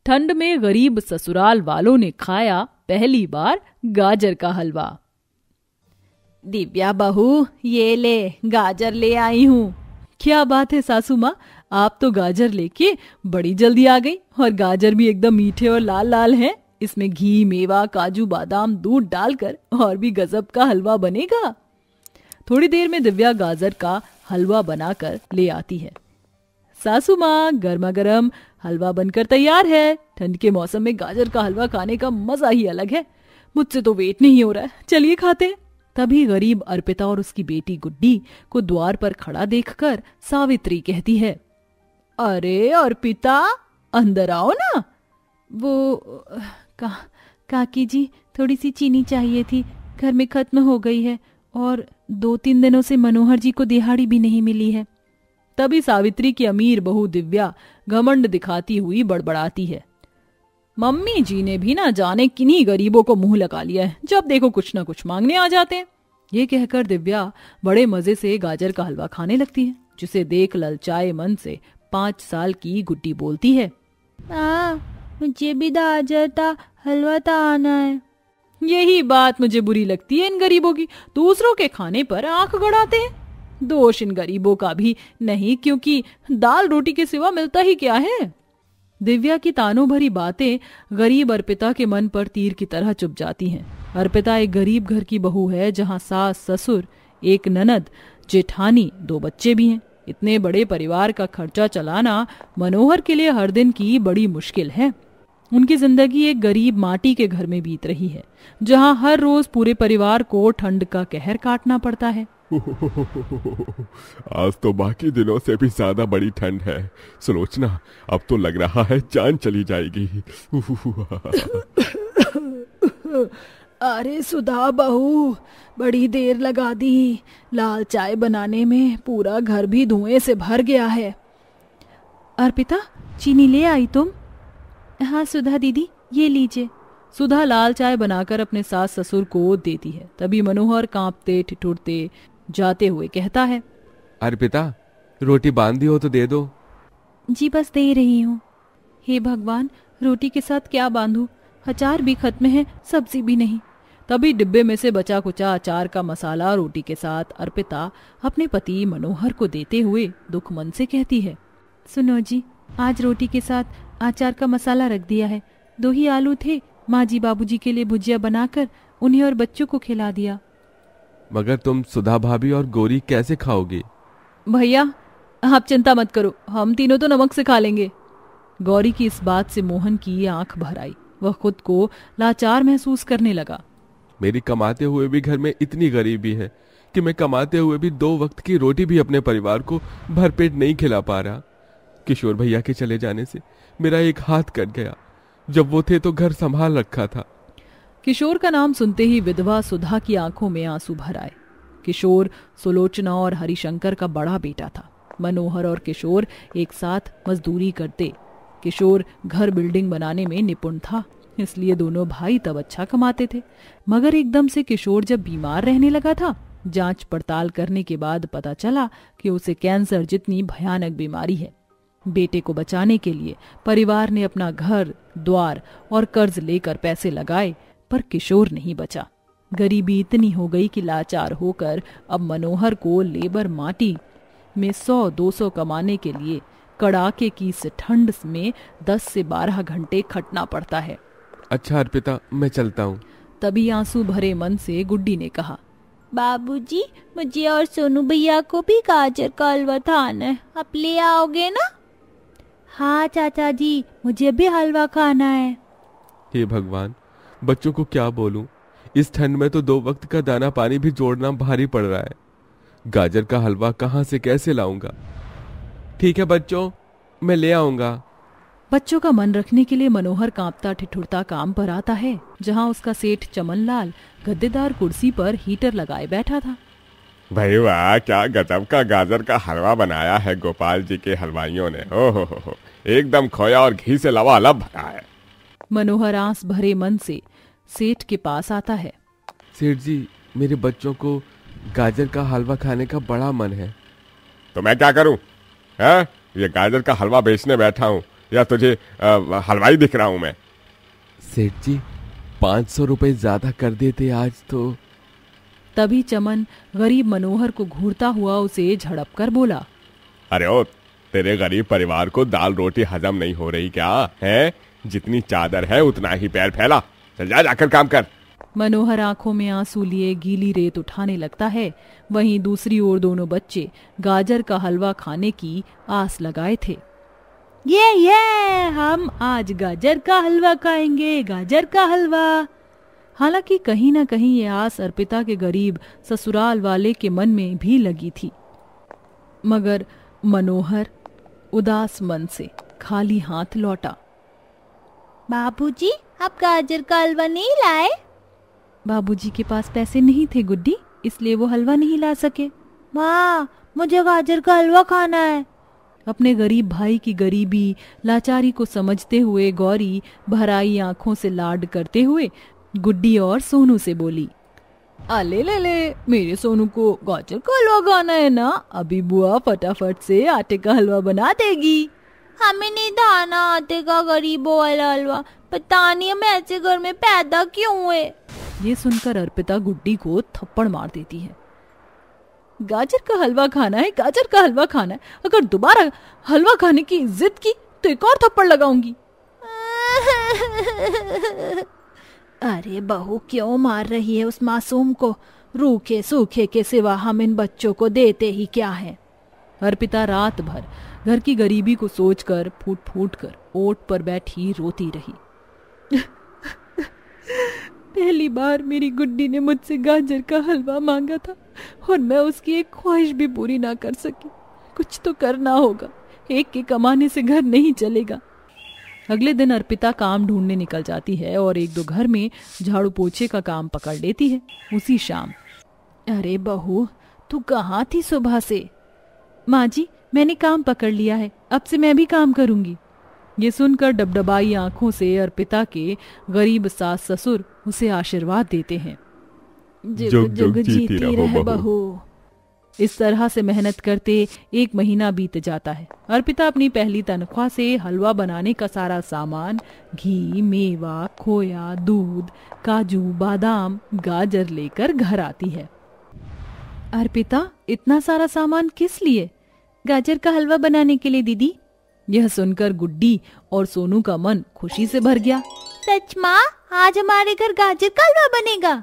ठंड में गरीब ससुराल वालों ने खाया पहली बार गाजर का हलवा। दिव्या बहू, ये ले गाजर ले आई हूँ। क्या बात है सासू माँ, आप तो गाजर लेके बड़ी जल्दी आ गई, और गाजर भी एकदम मीठे और लाल लाल हैं। इसमें घी, मेवा, काजू, बादाम, दूध डालकर और भी गजब का हलवा बनेगा। थोड़ी देर में दिव्या गाजर का हलवा बनाकर ले आती है। सासू माँ, गर्मा गर्म हलवा बनकर तैयार है। ठंड के मौसम में गाजर का हलवा खाने का मजा ही अलग है। मुझसे तो वेट नहीं हो रहा है, चलिए खाते हैं। तभी गरीब अर्पिता और उसकी बेटी गुड्डी को द्वार पर खड़ा देखकर सावित्री कहती है, अरे अर्पिता, अंदर आओ ना। वो काकी जी, थोड़ी सी चीनी चाहिए थी, घर में खत्म हो गई है, और 2-3 दिनों से मनोहर जी को दिहाड़ी भी नहीं मिली है। तभी सावित्री की अमीर बहू दिव्या घमंड दिखाती हुई बड़बड़ाती है, मम्मी जी ने भी ना जाने किन्हीं गरीबों को मुंह लगा लिया है, जब देखो कुछ ना कुछ मांगने आ जाते हैं। ये कहकर दिव्या बड़े मजे से गाजर का हलवा खाने लगती है, जिसे देख ललचाए मन से 5 साल की गुड्डी बोलती है, मुझे भी गाजर का हलवा आना है। यही बात मुझे बुरी लगती है इन गरीबों की, दूसरों के खाने पर आंख गड़ाते हैं। दोष इन गरीबों का भी नहीं, क्योंकि दाल रोटी के सिवा मिलता ही क्या है। दिव्या की तानों भरी बातें गरीब अर्पिता के मन पर तीर की तरह चुभ जाती हैं। अर्पिता एक गरीब घर की बहू है, जहां सास, ससुर, एक ननद, जेठानी, 2 बच्चे भी हैं। इतने बड़े परिवार का खर्चा चलाना मनोहर के लिए हर दिन की बड़ी मुश्किल है। उनकी जिंदगी एक गरीब माटी के घर में बीत रही है, जहां हर रोज पूरे परिवार को ठंड का कहर काटना पड़ता है। आज तो बाकी दिनों से भी ज्यादा बड़ी ठंड है। सुलोचना, अब तो लग रहा है जान चली जाएगी। अरे सुधा बहू, बड़ी देर लगा दी। लाल चाय बनाने में पूरा घर भी धुएं से भर गया है। अर्पिता, चीनी ले आई तुम? हाँ सुधा दीदी, ये लीजिए। सुधा लाल चाय बनाकर अपने सास ससुर को देती है। तभी मनोहर कांपते ठिठुरते जाते हुए कहता है, अर्पिता, रोटी बांध दी हो तो दे दो। जी बस दे रही हूँ। हे भगवान, रोटी के साथ क्या बांधूं? अचार भी खत्म है, सब्जी भी नहीं। तभी डिब्बे में से बचा कुचा अचार का मसाला रोटी के साथ अर्पिता अपने पति मनोहर को देते हुए दुख मन से कहती है, सुनो जी, आज रोटी के साथ अचार का मसाला रख दिया है। 2 ही आलू थे, माँ जी बाबूजी के लिए भुजिया बनाकर उन्हें और बच्चों को खिला दिया। मगर तुम सुधा भाभी और गौरी कैसे खाओगे? भैया आप चिंता मत करो, हम तीनों तो नमक से खा लेंगे। गौरी की इस बात से मोहन की आंख भर आई। वह खुद को लाचार महसूस करने लगा। मेरी कमाते हुए भी घर में इतनी गरीबी है कि मैं कमाते हुए भी 2 वक्त की रोटी भी अपने परिवार को भरपेट नहीं खिला पा रहा। किशोर भैया के चले जाने से मेरा एक हाथ कट गया। जब वो थे तो घर संभाल रखा था। किशोर का नाम सुनते ही विधवा सुधा की आंखों में आंसू भर आए। किशोर सुलोचना और हरिशंकर का बड़ा बेटा था। मनोहर और किशोर एक साथ मजदूरी करते। किशोर घर बिल्डिंग बनाने में निपुण था, इसलिए दोनों भाई तब अच्छा कमाते थे। मगर एकदम से किशोर जब बीमार रहने लगा था, जांच पड़ताल करने के बाद पता चला कि उसे कैंसर जितनी भयानक बीमारी है। बेटे को बचाने के लिए परिवार ने अपना घर द्वार और कर्ज लेकर पैसे लगाए, पर किशोर नहीं बचा। गरीबी इतनी हो गई कि लाचार होकर अब मनोहर को लेबर माटी में 100-200 कमाने के लिए कड़ाके की इस ठंड में 10 से 12 घंटे खटना पड़ता है। अच्छा अर्पिता, मैं चलता हूँ। तभी आंसू भरे मन से गुड्डी ने कहा, बाबूजी, मुझे और सोनू भैया को भी गाजर का हलवा खाना है, आप ले आओगे ना? हाँ चाचा जी, मुझे भी हलवा खाना है। हे भगवान, बच्चों को क्या बोलूं? इस ठंड में तो 2 वक्त का दाना पानी भी जोड़ना भारी पड़ रहा है। गाजर का हलवा कहाँ से कैसे लाऊंगा? ठीक है बच्चों, मैं ले आऊंगा। बच्चों का मन रखने के लिए मनोहर कांपता ठिठुरता काम पर आता है, जहां उसका सेठ चमनलाल गद्देदार कुर्सी पर हीटर लगाए बैठा था। भाई वाह, क्या गजब का गाजर का हलवा बनाया है गोपाल जी के हलवाइयों ने। हो, एकदम खोया और घी से लबालब भरा है। मनोहर आंस भरे मन से सेठ के पास आता है। सेठ जी, मेरे बच्चों को गाजर का हलवा खाने का बड़ा मन है। तो मैं क्या करूं? ये गाजर का हलवा बेचने बैठा हूं, या तुझे हलवाई दिख रहा हूं मैं? सेठ जी 500 रुपए ज्यादा कर देते आज तो। तभी चमन गरीब मनोहर को घूरता हुआ उसे झड़प कर बोला, अरे ओ, तेरे गरीब परिवार को दाल रोटी हजम नहीं हो रही क्या है? जितनी चादर है उतना ही पैर फैला, चल जा, जाकर काम कर। मनोहर आंखों में आंसू लिए गीली रेत उठाने लगता है। वहीं दूसरी ओर दोनों बच्चे गाजर का हलवा खाने की आस लगाए थे। ये हम आज गाजर का हलवा खाएंगे, गाजर का हलवा। हालांकि कहीं ना कहीं ये आस अर्पिता के गरीब ससुराल वाले के मन में भी लगी थी, मगर मनोहर उदास मन से खाली हाथ लौटा। बाबूजी, आप गाजर का हलवा नहीं लाए? बाबूजी के पास पैसे नहीं थे गुड्डी, इसलिए वो हलवा नहीं ला सके। माँ, मुझे गाजर का हलवा खाना है। अपने गरीब भाई की गरीबी लाचारी को समझते हुए गौरी भराई आंखों से लाड करते हुए गुड्डी और सोनू से बोली, अले ले, मेरे सोनू को गाजर का हलवा खाना है ना, अभी बुआ फटाफट से आटे का हलवा बना देगी। हमें नहीं खाना आटे का गरीबों वाला हलवा, पता नहीं हम ऐसे घर में पैदा क्यों हुए। ये सुनकर अर्पिता गुड्डी को थप्पड़ मार देती है। गाजर का हलवा खाना है, गाजर का हलवा खाना है, अगर दोबारा हलवा खाने की जिद की तो एक और थप्पड़ लगाऊंगी। अरे बहू, क्यों मार रही है उस मासूम को? रूखे सूखे के सिवा हम इन बच्चों को देते ही क्या है। अर्पिता रात भर घर की गरीबी को सोचकर फूट फूट कर ओट पर बैठी रोती रही। पहली बार मेरी गुड्डी ने मुझसे गाजर का हलवा मांगा था और मैं उसकी एक ख्वाहिश भी पूरी ना कर सकी। कुछ तो करना होगा, एक के कमाने से घर नहीं चलेगा। अगले दिन अर्पिता काम ढूंढने निकल जाती है और एक दो घर में झाड़ू पोछे का काम पकड़ लेती है। उसी शाम, अरे बहू, तू कहाँ थी सुबह से? माँ जी, मैंने काम पकड़ लिया है, अब से मैं भी काम करूंगी। ये सुनकर डबडबाई आंखों से अर्पिता के गरीब सास ससुर उसे आशीर्वाद देते हैं। जुग जुग जीती रहो बहू। इस तरह से मेहनत करते 1 महीना बीत जाता है। अर्पिता अपनी पहली तनख्वाह से हलवा बनाने का सारा सामान, घी, मेवा, खोया, दूध, काजू, बादाम, गाजर लेकर घर आती है। अर्पिता, इतना सारा सामान किस लिए? गाजर का हलवा बनाने के लिए दीदी। यह सुनकर गुड्डी और सोनू का मन खुशी से भर गया। सच माँ, आज हमारे घर गाजर का हलवा बनेगा।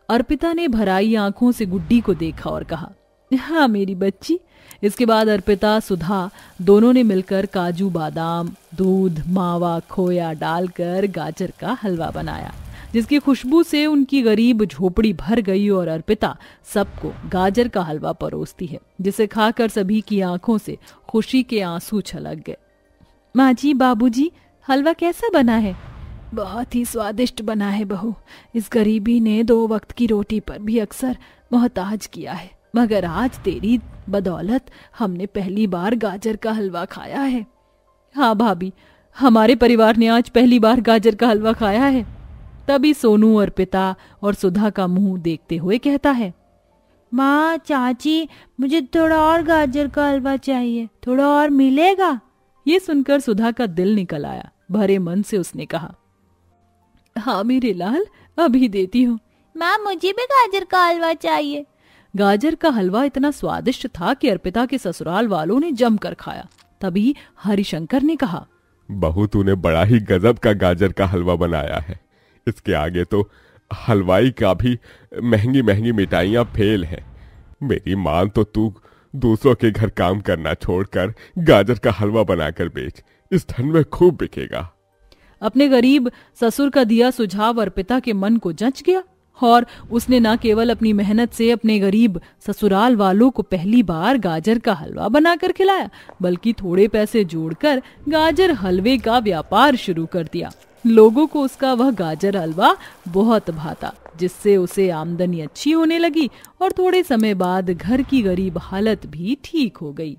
अर्पिता ने भराई आंखों से गुड्डी को देखा और कहा, हाँ मेरी बच्ची। इसके बाद अर्पिता, सुधा दोनों ने मिलकर काजू, बादाम, दूध, मावा, खोया डालकर गाजर का हलवा बनाया, जिसकी खुशबू से उनकी गरीब झोपड़ी भर गई और अर्पिता सबको गाजर का हलवा परोसती है, जिसे खाकर सभी की आंखों से खुशी के आंसू छलक गए। माँ जी, बाबूजी, हलवा कैसा बना है? बहुत ही स्वादिष्ट बना है बहू। इस गरीबी ने 2 वक्त की रोटी पर भी अक्सर मोहताज किया है, मगर आज तेरी बदौलत हमने पहली बार गाजर का हलवा खाया है। हाँ भाभी, हमारे परिवार ने आज पहली बार गाजर का हलवा खाया है। तभी सोनू अर्पिता और सुधा का मुंह देखते हुए कहता है, माँ, चाची, मुझे थोड़ा और गाजर का हलवा चाहिए, थोड़ा और मिलेगा? ये सुनकर सुधा का दिल निकल आया। भरे मन से उसने कहा, हाँ मेरे लाल, अभी देती हूँ। माँ, मुझे भी गाजर का हलवा चाहिए। गाजर का हलवा इतना स्वादिष्ट था कि अर्पिता के ससुराल वालों ने जमकर खाया। तभी हरिशंकर ने कहा, बहू, तूने बड़ा ही गजब का गाजर का हलवा बनाया है। इसके आगे तो हलवाई का भी महंगी महंगी मिठाइयाँ फेल है। मेरी मान तो तू दूसरों के घर काम करना छोड़कर गाजर का हलवा बनाकर बेच, इस ठंड में खूब बिकेगा। अपने गरीब ससुर का दिया सुझाव अर्पिता के मन को जच गया और उसने न केवल अपनी मेहनत से अपने गरीब ससुराल वालों को पहली बार गाजर का हलवा बनाकर खिलाया, बल्कि थोड़े पैसे जोड़कर गाजर हलवे का व्यापार शुरू कर दिया। लोगों को उसका वह गाजर हलवा बहुत भाता, जिससे उसे आमदनी अच्छी होने लगी और थोड़े समय बाद घर की गरीब हालत भी ठीक हो गई।